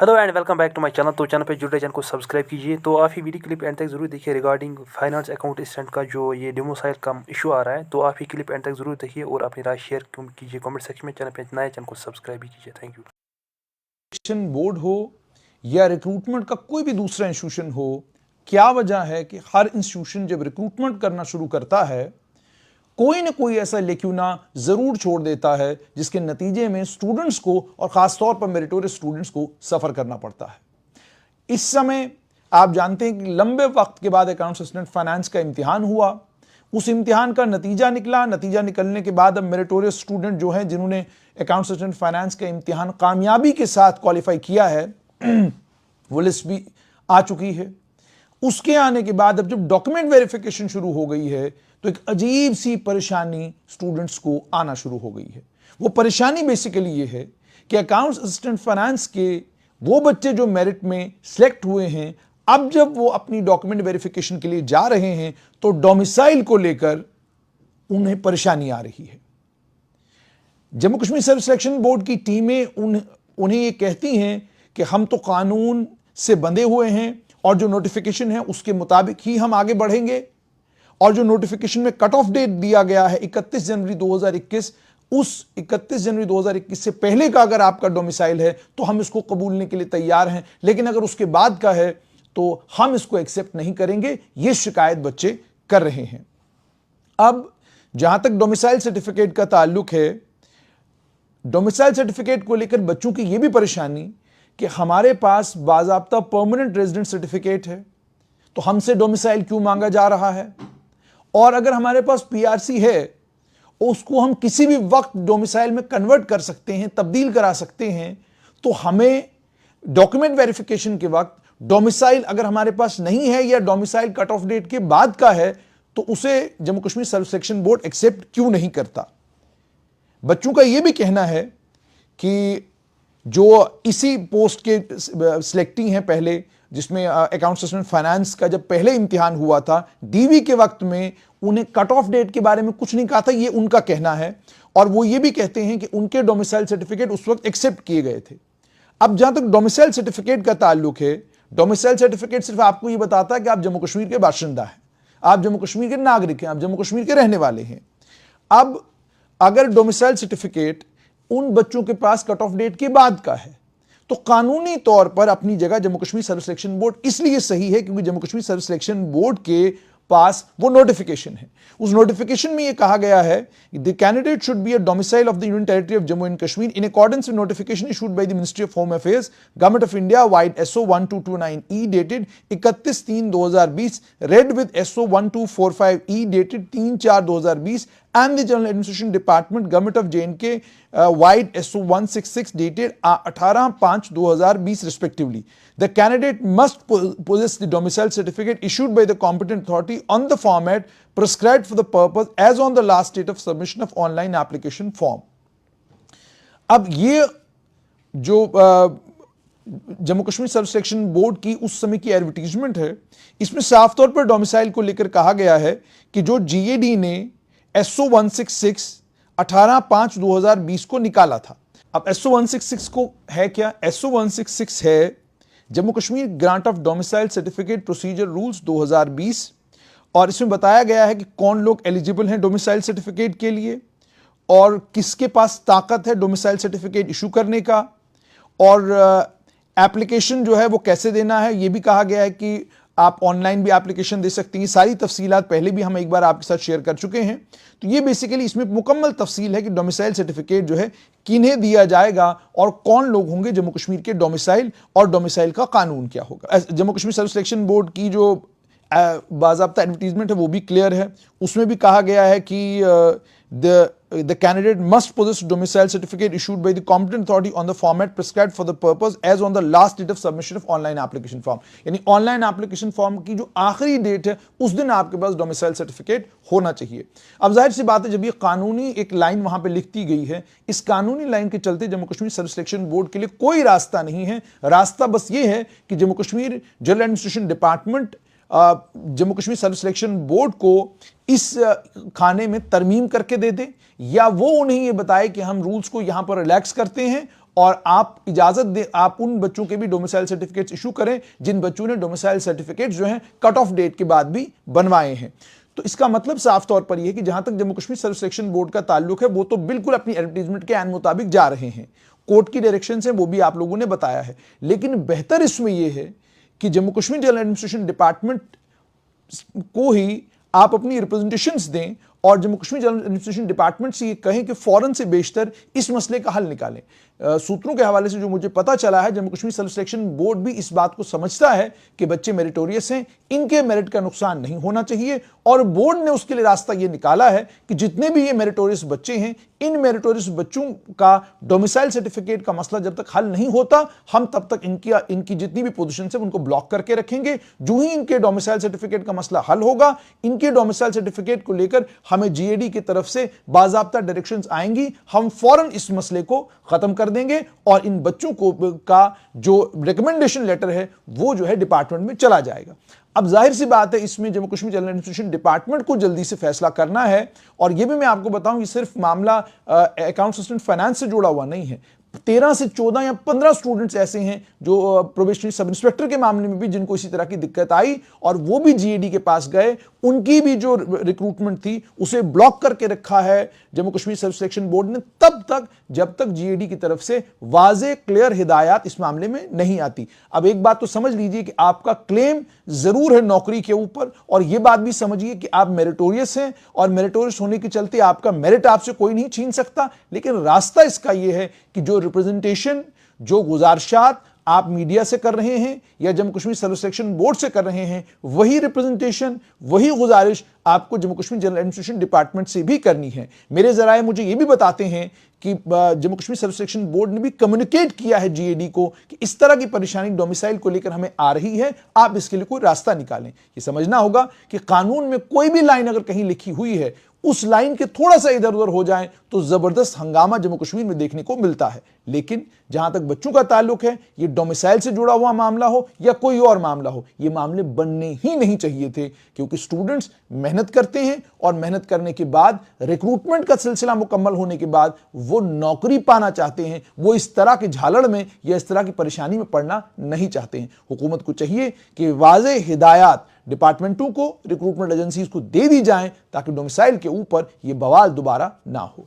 Hello and welcome back to my channel. तो channel पे जुड़े चैनल को सब्सक्राइब कीजिए। तो आप ये वीडियो क्लिप एंड तक जरूर देखिए रिगार्डिंग फाइनेंस अकाउंट स्टेटमेंट का जो ये डोमिसाइल का इशू आ रहा है। तो आप ये क्लिप एंड तक जरूर देखिए और अपनी राय शेयर कीजिए कमेंट सेक्शन में। चैनल पे नए चैनल को सब्सक्राइब भी कीजिए। Thank you. सिलेक्शन बोर्ड हो या रिक्रूटमेंट का कोई भी दूसरा इंस्टीट्यूशन हो, क्या वजह है कि हर इंस्टीट्यूशन जब रिक्रूटमेंट करना शुरू करता है कोई ना कोई ऐसा लेक्यूना जरूर छोड़ देता है जिसके नतीजे में स्टूडेंट्स को और खासतौर पर मेरिटोरियस स्टूडेंट्स को सफर करना पड़ता है। इस समय आप जानते हैं कि लंबे वक्त के बाद अकाउंट्स असिस्टेंट फाइनेंस का इम्तिहान हुआ, उस इम्तिहान का नतीजा निकला। नतीजा निकलने के बाद अब मेरिटोरियस स्टूडेंट जो हैं जिन्होंने अकाउंट्स असिस्टेंट फाइनेंस का इम्तिहान कामयाबी के साथ क्वालिफाई किया है वो लिस्ट भी आ चुकी है। उसके आने के बाद अब जब डॉक्यूमेंट वेरिफिकेशन शुरू हो गई है तो एक अजीब सी परेशानी स्टूडेंट्स को आना शुरू हो गई है। वो परेशानी बेसिकली ये है कि अकाउंट्स असिस्टेंट फाइनेंस के वो बच्चे जो मेरिट में सिलेक्ट हुए हैं, अब जब वो अपनी डॉक्यूमेंट वेरिफिकेशन के लिए जा रहे हैं तो डोमिसाइल को लेकर उन्हें परेशानी आ रही है। Jammu Kashmir service selection board की टीमें उन्हें ये कहती हैं कि हम तो कानून से बंधे हुए हैं और जो नोटिफिकेशन है उसके मुताबिक ही हम आगे बढ़ेंगे, और जो नोटिफिकेशन में कट ऑफ डेट दिया गया है 31 जनवरी 2021, उस 31 जनवरी 2021 से पहले का अगर आपका डोमिसाइल है तो हम इसको कबूलने के लिए तैयार हैं, लेकिन अगर उसके बाद का है तो हम इसको एक्सेप्ट नहीं करेंगे। यह शिकायत बच्चे कर रहे हैं। अब जहां तक डोमिसाइल सर्टिफिकेट का ताल्लुक है, डोमिसाइल सर्टिफिकेट को लेकर बच्चों की यह भी परेशानी कि हमारे पास बाज़ाब्ता परमानेंट रेजिडेंट सर्टिफिकेट है तो हमसे डोमिसाइल क्यों मांगा जा रहा है, और अगर हमारे पास पीआरसी है उसको हम किसी भी वक्त डोमिसाइल में कन्वर्ट कर सकते हैं, तब्दील करा सकते हैं, तो हमें डॉक्यूमेंट वेरिफिकेशन के वक्त डोमिसाइल अगर हमारे पास नहीं है या डोमिसाइल कट ऑफ डेट के बाद का है तो उसे Jammu Kashmir service selection board accept क्यों नहीं करता। बच्चों का यह भी कहना है कि जो इसी पोस्ट के सिलेक्टिंग हैं पहले, जिसमें अकाउंट्स असिस्टेंट फाइनेंस का जब पहले इम्तिहान हुआ था डीवी के वक्त में उन्हें कट ऑफ डेट के बारे में कुछ नहीं कहा था, ये उनका कहना है। और वो ये भी कहते हैं कि उनके डोमिसाइल सर्टिफिकेट उस वक्त एक्सेप्ट किए गए थे। अब जहां तक डोमिसाइल सर्टिफिकेट का ताल्लुक है, डोमिसाइल सर्टिफिकेट सिर्फ आपको ये बताता है कि आप जम्मू कश्मीर के बाशिंदा हैं, आप जम्मू कश्मीर के नागरिक हैं, आप जम्मू कश्मीर के रहने वाले हैं। अब अगर डोमिसाइल सर्टिफिकेट उन बच्चों के पास कट ऑफ डेट के बाद का है तो कानूनी तौर पर अपनी जगह Jammu Kashmir service selection board इसलिए सही है क्योंकि Jammu Kashmir service selection board के पास वो नोटिफिकेशन है। उस नोटिफिकेशन में ये कहा गया है the candidate should be a domicile of the union territory of Jammu and Kashmir in accordance with notification issued by the ministry of home affairs government of India wide SO 1229E dated 31/3/2020 read with SO 1245E dated 3/4/2020 and the General Administration Department Government of J&K wide SO 166 dated 18/5/2020 respectively. The candidate must possess the domicile certificate issued by the competent authority on the format prescribed for the purpose as on the last date of submission of online application form. अब ये जो Jammu Kashmir service selection board की उस समय की advertisement है, इसमें साफ तौर पर डोमिसाइल को लेकर कहा गया है कि जो GAD ने SO 166 18/5/2020 को निकाला था। अब SO 166 को है क्या? SO 166 है Jammu Kashmir grant of domicile certificate procedure rules 2020, और इसमें बताया गया है कि कौन लोग एलिजिबल हैं डोमिसाइल सर्टिफिकेट के लिए और किसके पास ताकत है डोमिसाइल सर्टिफिकेट इशू करने का, और एप्लीकेशन जो है वो कैसे देना है। यह भी कहा गया है कि आप ऑनलाइन भी एप्लीकेशन दे सकते हैं। सारी तफसीलात पहले भी हम एक बार आपके साथ शेयर कर चुके हैं। तो ये बेसिकली इसमें मुकम्मल तफसील है कि डोमिसाइल सर्टिफिकेट जो है किन्हें दिया जाएगा और कौन लोग होंगे जम्मू कश्मीर के डोमिसाइल, और डोमिसाइल का कानून क्या होगा। Jammu Kashmir service selection board की जो बाज़ाब्ता एडवर्टीजमेंट है वो भी क्लियर है। उसमें भी कहा गया है कि the candidate must possess domicile certificate issued by the competent authority on the format prescribed for the purpose as on the last date of submission of online application form. यानी ऑनलाइन एप्लीकेशन फॉर्म की जो आखिरी date है उस दिन आपके पास domicile certificate होना चाहिए। अब जाहिर सी बात है जब ये कानूनी एक लाइन वहां पे लिखती गई है, इस कानूनी लाइन के चलते Jammu Kashmir service selection board के लिए कोई रास्ता नहीं है। रास्ता बस ये है कि Jammu Kashmir general administration department Jammu Kashmir service selection board को इस खाने में तरमीम करके दे दे, या वो उन्हें ये बताए कि हम रूल्स को यहां पर रिलैक्स करते हैं और आप इजाजत दें, आप उन बच्चों के भी डोमिसाइल सर्टिफिकेट्स इशू करें जिन बच्चों ने डोमिसाइल सर्टिफिकेट्स जो हैं कट ऑफ डेट के बाद भी बनवाए हैं। तो इसका मतलब साफ तौर पर यह है कि जहां तक जम्मू कश्मीर सर्व सिलेक्शन बोर्ड का ताल्लुक है, वो तो बिल्कुल अपनी एडवर्टीजमेंट के मुताबिक जा रहे हैं। कोर्ट की डायरेक्शन से वो भी आप लोगों ने बताया है, लेकिन बेहतर इसमें यह है कि Jammu Kashmir general administration department को ही आप अपनी रिप्रेजेंटेशंस दें और Jammu Kashmir general administration department से ये कहें कि फौरन से बेशतर इस मसले का हल निकालें। सूत्रों के हवाले से जो मुझे पता चला है, जम्मू कश्मीर सर्व सिलेक्शन बोर्ड भी इस बात को समझता है कि बच्चे मेरिटोरियस हैं, इनके मेरिट का नुकसान नहीं होना चाहिए, और बोर्ड ने उसके लिए रास्ता ये निकाला है कि जितने भी ये मेरिटोरियस बच्चे हैं, इन मेरिटोरियस बच्चों का डोमिसाइल सर्टिफिकेट का मसला जब तक हल नहीं होता, हम तब तक इनकी जितनी भी पोजीशन है उनको ब्लॉक करके रखेंगे। जो ही इनके डोमिसाइल सर्टिफिकेट का मसला हल होगा, इनके डोमिसाइल सर्टिफिकेट को लेकर हमें जीएडी की तरफ से बाज़ाब्ता डायरेक्शंस आएंगी, हम फौरन इस मसले को खत्म कर देंगे और इन बच्चों को का जो रिकमेंडेशन लेटर है वो जो है डिपार्टमेंट में चला जाएगा। अब जाहिर सी बात है, इसमें Jammu Kashmir general administration department को जल्दी से फैसला करना है, और यह भी मैं आपको बताऊं, ये सिर्फ मामला अकाउंट असिस्टेंट फाइनेंस से जुड़ा हुआ नहीं है। 13 से 14 या 15 स्टूडेंट्स ऐसे हैं जो प्रोबेशनरी सब इंस्पेक्टर के मामले में भी जिनको इसी तरह की दिक्कत आई और वो भी जीएडी के पास गए, उनकी भी जो रिक्रूटमेंट थी उसे ब्लॉक करके रखा है जम्मू कश्मीर सर्व सिलेक्शन बोर्ड ने, तब तक जब तक जीएडी की तरफ से वाज़े क्लियर हिदायत इस मामले में नहीं आती। अब एक बात तो समझ लीजिए कि आपका क्लेम जरूर है नौकरी के ऊपर, और यह बात भी समझिए कि आप मेरिटोरियस हैं और मेरिटोरियस होने के चलते आपका मेरिट आपसे कोई नहीं छीन सकता, लेकिन रास्ता इसका यह है कि जो रिप्रेजेंटेशन, जो गुजारिशात आप मीडिया से कर रहे हैं या जम्मू कश्मीर सर्व सिलेक्शन बोर्ड से कर रहे हैं, वही रिप्रेजेंटेशन, वही गुजारिश आपको Jammu Kashmir general administration department से भी करनी है। मेरे जराए मुझे ये भी बताते हैं कि जम्मू कश्मीर सर्व सिलेक्शन बोर्ड ने भी कम्युनिकेट किया है जीएडी को कि इस तरह की परेशानी डोमिसाइल को लेकर हमें आ रही है, आप इसके लिए कोई रास्ता निकालें। ये समझना होगा कि कानून में कोई भी लाइन अगर कहीं लिखी हुई है, उस लाइन के थोड़ा सा इधर उधर हो जाए तो जबरदस्त हंगामा जम्मू कश्मीर में देखने को मिलता है। लेकिन जहां तक बच्चों का ताल्लुक है, ये डोमिसाइल से जुड़ा हुआ मामला हो या कोई और मामला हो, ये मामले बनने ही नहीं चाहिए थे, क्योंकि स्टूडेंट्स मेहनत करते हैं और मेहनत करने के बाद रिक्रूटमेंट का सिलसिला मुकम्मल होने के बाद वो नौकरी पाना चाहते हैं, वो इस तरह के झालड़ में या इस तरह की परेशानी में पड़ना नहीं चाहते हैं। हुकूमत को चाहिए कि वाज़े हिदायत डिपार्टमेंटों को, रिक्रूटमेंट एजेंसीज को दे दी जाएं ताकि डोमिसाइल के ऊपर यह बवाल दोबारा ना हो।